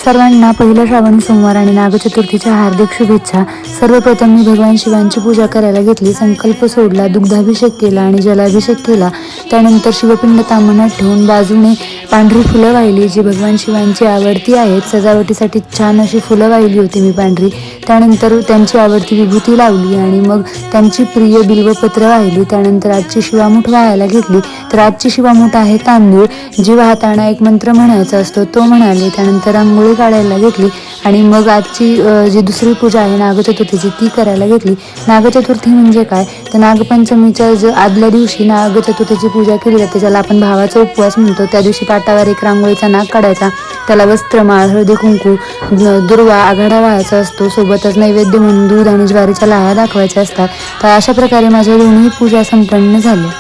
सर्वांना पहिला श्रावणी सोमवार आणि नागचतुर्थीच्या हार्दिक शुभेच्छा। सर्वप्रथम मी भगवान शिवांची पूजा करायला घेतली, संकल्प सोडला, दुग्धाभिषेक केला आणि जलाभिषेक केला। त्यानंतर शिवपिंड ताम्हणात ठेवून बाजूने पांढरी फुलं वाहिली, जी भगवान शिवांची आवडती आहेत। सजावटीसाठी छान अशी फुलं वाहिली होती मी पांढरी। त्यानंतर त्यांची आवडती विभूती लावली आणि मग त्यांची प्रिय बिल्वपत्र वाहिली। त्यानंतर आजची शिवामूठ वाहायला घेतली। तर आजची शिवामूठ आहे तांदूळ, जी वाहताना एक मंत्र म्हणायचा असतो तो म्हणाले। त्यानंतर रांगोळी काढायला घेतली आणि मग आजची जी दुसरी पूजा आहे नागचतुर्थीची ती करायला घेतली। नागचतुर्थी म्हणजे काय, तर नागपंचमीच्या आदल्या दिवशी नागचतुर्थीची पूजा केली जाते, ज्याला आपण भावाचा उपवास म्हणतो। त्या दिवशी पाटावर एक रांगोळीचा नाग काढायचा, त्याला वस्त्रमाळ, हळदी कुंकू, दुर्वा, आघाडा व्हायचा असतो। सोबतच नैवेद्य म्हणून दूध आणि ज्वारीच्या लाह्या दाखवायच्या असतात। तर अशा प्रकारे माझ्या दोन्ही पूजा संपन्न झाल्या।